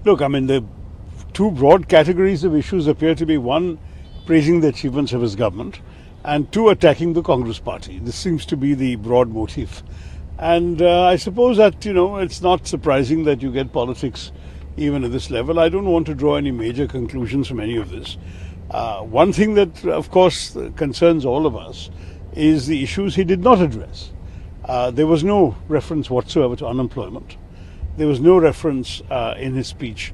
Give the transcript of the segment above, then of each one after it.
Look, I mean, the two broad categories of issues appear to be: one, praising the achievements of his government, and two, attacking the Congress party. This seems to be the broad motif. And I suppose that, it's not surprising that you get politics even at this level. I don't want to draw any major conclusions from any of this. One thing that, of course, concerns all of us is the issues he did not address. There was no reference whatsoever to unemployment. There was no reference in his speech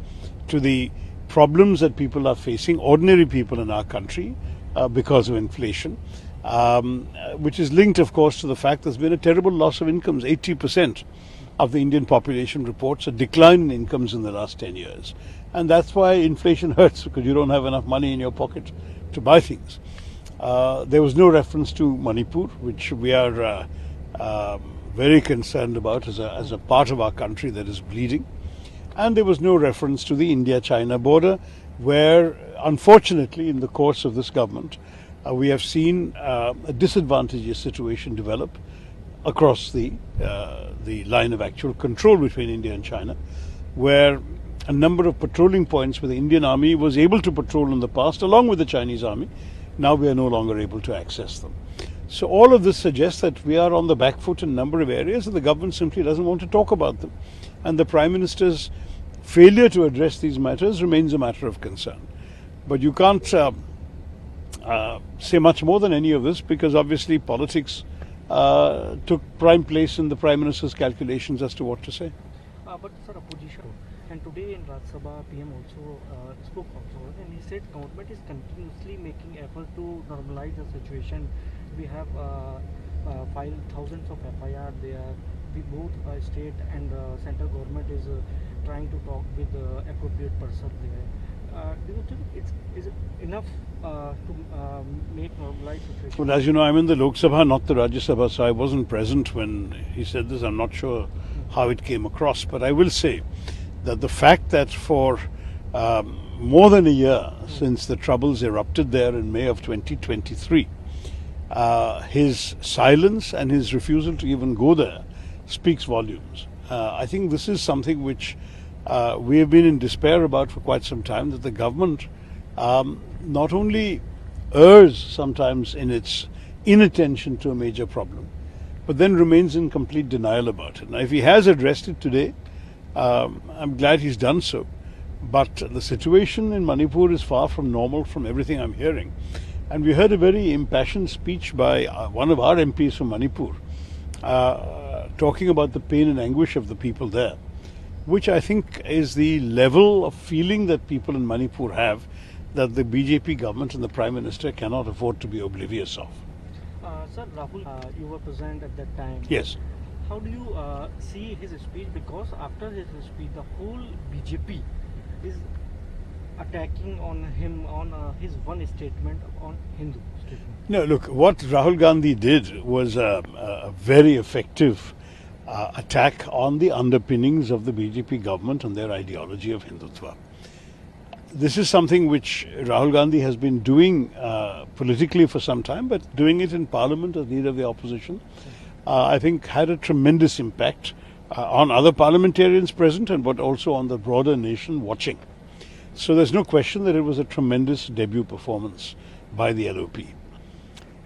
to the problems that people are facing, ordinary people in our country, because of inflation, which is linked, of course, to the fact there's been a terrible loss of incomes. 80% of the Indian population reports a decline in incomes in the last 10 years. And that's why inflation hurts, because you don't have enough money in your pocket to buy things. There was no reference to Manipur, which we are very concerned about as a part of our country that is bleeding. And there was no reference to the India-China border, where, unfortunately, in the course of this government, we have seen a disadvantageous situation develop across the line of actual control between India and China, where a number of patrolling points where the Indian Army was able to patrol in the past, along with the Chinese Army, now we are no longer able to access them. So all of this suggests that we are on the back foot in a number of areas, and the government simply doesn't want to talk about them. And the Prime Minister's failure to address these matters remains a matter of concern. But you can't say much more than any of this, because obviously politics took prime place in the Prime Minister's calculations as to what to say. But sir, opposition, and today in Lok Sabha, PM also spoke also, and he said government is continuously making effort to normalize the situation. We have filed thousands of FIR there. We both state and central government is trying to talk with the appropriate person there. Do you think is it enough to make normalized situation? Well, as you know, I'm in the Lok Sabha, not the Rajya Sabha, so I wasn't present when he said this. I'm not sure how it came across, but I will say that the fact that for more than a year since the troubles erupted there in May of 2023, his silence and his refusal to even go there speaks volumes. I think this is something which we have been in despair about for quite some time, that the government not only errs sometimes in its inattention to a major problem, but then remains in complete denial about it. Now, if he has addressed it today, I'm glad he's done so. But the situation in Manipur is far from normal from everything I'm hearing. And we heard a very impassioned speech by one of our MPs from Manipur, talking about the pain and anguish of the people there, which I think is the level of feeling that people in Manipur have, that the BJP government and the Prime Minister cannot afford to be oblivious of. Sir, Rahul, you were present at that time. Yes. How do you see his speech? Because after his speech, the whole BJP is attacking on him on his one statement on Hindu statement. No, look, what Rahul Gandhi did was a very effective attack on the underpinnings of the BJP government and their ideology of Hindutva. This is something which Rahul Gandhi has been doing politically for some time, but doing it in Parliament as leader of the opposition, I think had a tremendous impact on other parliamentarians present, and but also on the broader nation watching. So there's no question that it was a tremendous debut performance by the LOP.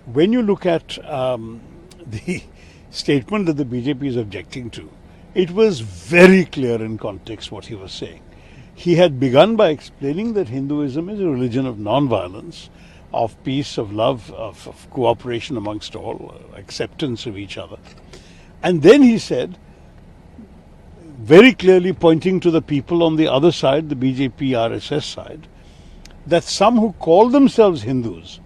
When you look at the statement that the BJP is objecting to, it was very clear in context what he was saying. He had begun by explaining that Hinduism is a religion of non-violence, of peace, of love, of cooperation amongst all, acceptance of each other. And then he said, very clearly pointing to the people on the other side, the BJP RSS side, that some who call themselves Hindus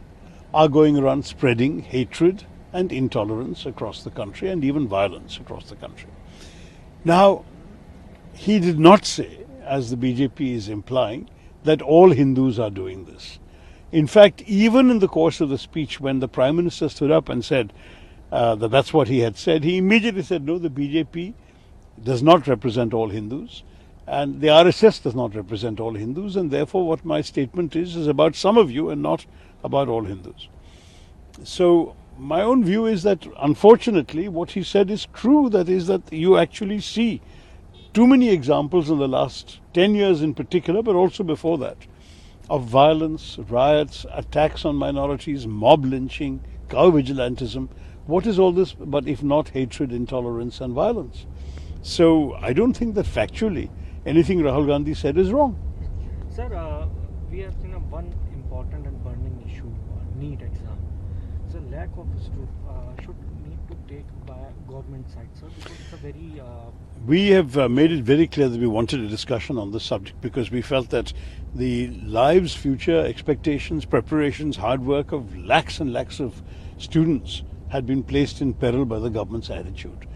are going around spreading hatred and intolerance across the country, and even violence across the country. Now, he did not say, as the BJP is implying, that all Hindus are doing this. In fact, even in the course of the speech, when the Prime Minister stood up and said that that's what he had said, he immediately said, no, the BJP does not represent all Hindus, and the RSS does not represent all Hindus, and therefore what my statement is about some of you and not about all Hindus. So my own view is that, unfortunately, what he said is true. That is, that you actually see too many examples in the last 10 years in particular, but also before that, of violence, riots, attacks on minorities, mob lynching, cow vigilantism. What is all this but if not hatred, intolerance and violence? So I don't think that factually anything Rahul Gandhi said is wrong. Sir, we have seen one important and burning issue, NEET exam. The lack of should need to take by government side, sir, because it's a very We have made it very clear that we wanted a discussion on this subject because we felt that the lives, future, expectations, preparations, hard work of lakhs and lakhs of students had been placed in peril by the government's attitude.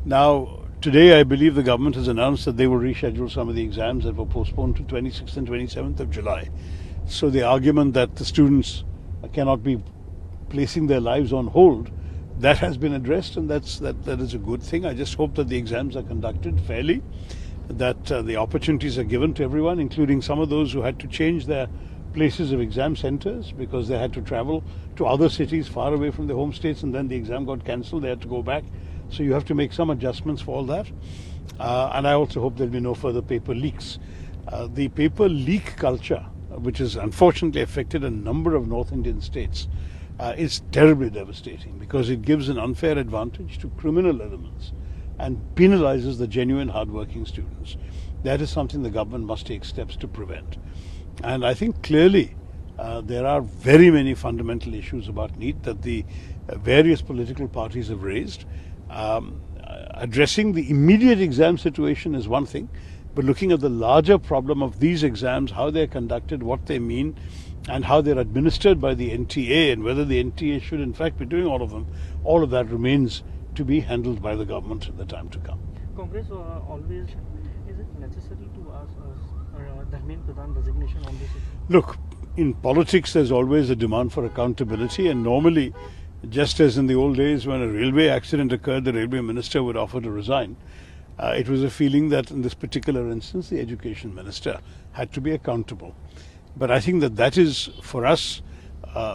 Now, today I believe the government has announced that they will reschedule some of the exams that were postponed to 26th and 27th of July. So the argument that the students cannot be placing their lives on hold, that has been addressed, and that is a good thing. I just hope that the exams are conducted fairly, that the opportunities are given to everyone, including some of those who had to change their places of exam centers because they had to travel to other cities far away from their home states, and then the exam got cancelled, they had to go back. So you have to make some adjustments for all that. And I also hope there'll be no further paper leaks. The paper leak culture, which has unfortunately affected a number of North Indian states, is terribly devastating because it gives an unfair advantage to criminal elements and penalizes the genuine hardworking students. That is something the government must take steps to prevent. And I think clearly there are very many fundamental issues about NEET that the various political parties have raised. Addressing the immediate exam situation is one thing, but looking at the larger problem of these exams, how they're conducted, what they mean, and how they're administered by the NTA, and whether the NTA should in fact be doing all of them, all of that remains to be handled by the government in the time to come. Congress always, is it necessary to ask Dharmendra Pradhan designation on this issue? Look, in politics there's always a demand for accountability, and normally, just as in the old days when a railway accident occurred, the railway minister would offer to resign. It was a feeling that in this particular instance the education minister had to be accountable. But I think that is for us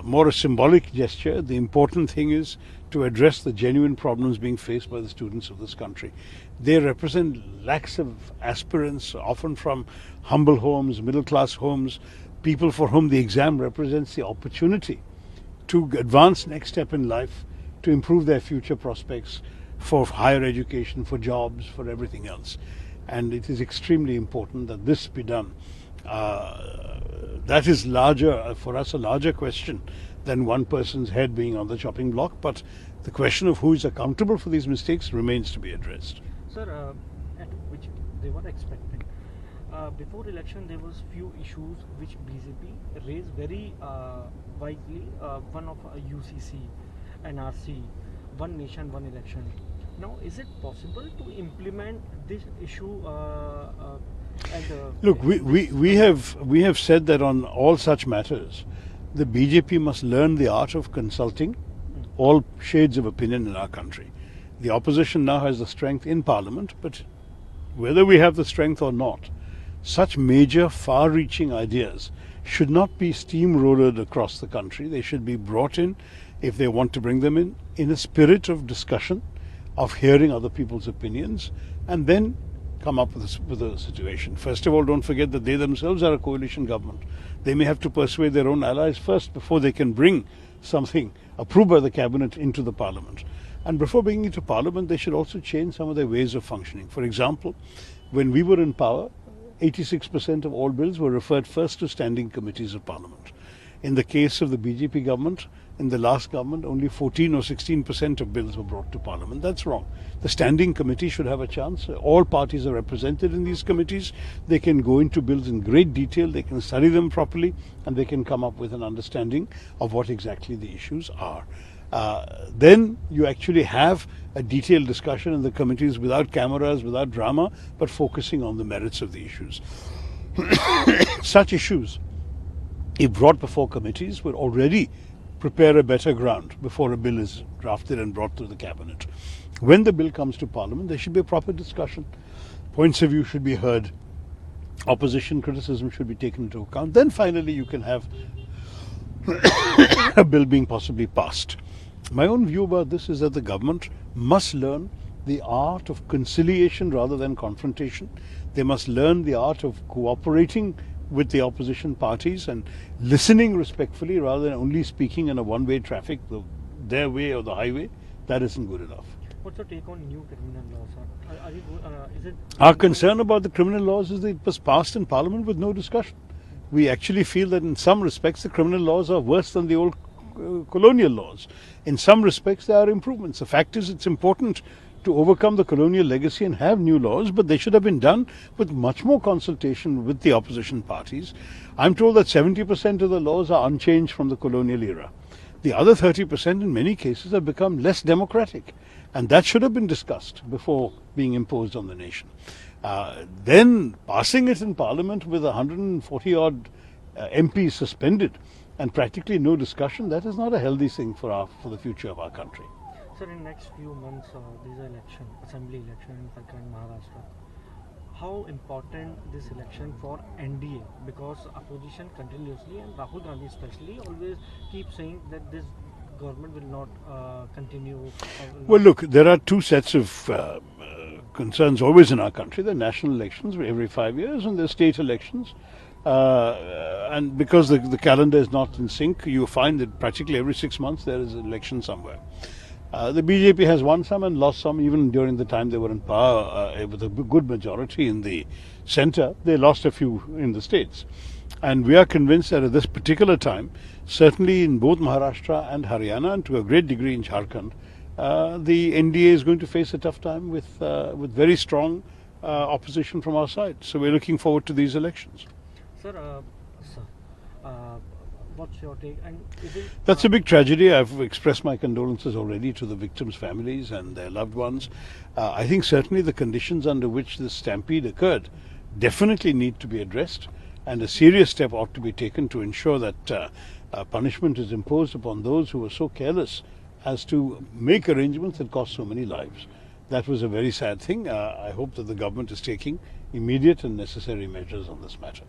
more a symbolic gesture. The important thing is to address the genuine problems being faced by the students of this country. They represent lakhs of aspirants, often from humble homes, middle class homes, people for whom the exam represents the opportunity to advance next step in life, to improve their future prospects for higher education, for jobs, for everything else. And it is extremely important that this be done. That is larger, for us, a larger question than one person's head being on the chopping block. But the question of who is accountable for these mistakes remains to be addressed. Sir, at which they were expecting. Before election, there was few issues which BJP raised very widely. One of UCC, NRC, one nation, one election. Now, is it possible to implement this issue? Look, we have said that on all such matters, the BJP must learn the art of consulting all shades of opinion in our country. The opposition now has the strength in Parliament, but whether we have the strength or not, such major, far-reaching ideas should not be steamrolled across the country. They should be brought in, if they want to bring them in a spirit of discussion, of hearing other people's opinions, and then come up with a situation. First of all, don't forget that they themselves are a coalition government. They may have to persuade their own allies first before they can bring something approved by the cabinet into the parliament. And before bringing it to parliament, they should also change some of their ways of functioning. For example, when we were in power, 86% of all bills were referred first to standing committees of parliament. In the case of the BJP government, in the last government, only 14 or 16% of bills were brought to Parliament. That's wrong. The standing committee should have a chance. All parties are represented in these committees. They can go into bills in great detail, they can study them properly, and they can come up with an understanding of what exactly the issues are. Then you actually have a detailed discussion in the committees without cameras, without drama, but focusing on the merits of the issues. Such issues, if brought before committees, will already prepare a better ground before a bill is drafted and brought to the cabinet. When the bill comes to Parliament, there should be a proper discussion. Points of view should be heard. Opposition criticism should be taken into account. Then finally you can have a bill being possibly passed. My own view about this is that the government must learn the art of conciliation rather than confrontation. They must learn the art of cooperating with the opposition parties and listening respectfully rather than only speaking in a one-way traffic, their way or the highway. That isn't good enough. What's your take on new criminal laws, sir? Are you, is it Our concern about the criminal laws is that it was passed in Parliament with no discussion. We actually feel that in some respects the criminal laws are worse than the old colonial laws. In some respects there are improvements. The fact is it's important to overcome the colonial legacy and have new laws, but they should have been done with much more consultation with the opposition parties. I'm told that 70% of the laws are unchanged from the colonial era. The other 30% in many cases have become less democratic, and that should have been discussed before being imposed on the nation. Then passing it in Parliament with 140 odd MPs suspended and practically no discussion, that is not a healthy thing for the future of our country. Sir, in next few months, these are election, assembly election in Pakistan, Maharashtra. How important this election for NDA? Because opposition continuously and Rahul Gandhi especially always keep saying that this government will not continue. Well, look, there are two sets of concerns always in our country. There are national elections every 5 years and there are state elections. And because the calendar is not in sync, you find that practically every 6 months there is an election somewhere. The BJP has won some and lost some, even during the time they were in power with a good majority in the centre. They lost a few in the states. And we are convinced that at this particular time, certainly in both Maharashtra and Haryana, and to a great degree in Jharkhand, the NDA is going to face a tough time with very strong opposition from our side. So we're looking forward to these elections. Sir, what's your take? And is it, that's a big tragedy. I've expressed my condolences already to the victims' families and their loved ones. I think certainly the conditions under which this stampede occurred definitely need to be addressed, and a serious step ought to be taken to ensure that punishment is imposed upon those who were so careless as to make arrangements that cost so many lives. That was a very sad thing. I hope that the government is taking immediate and necessary measures on this matter.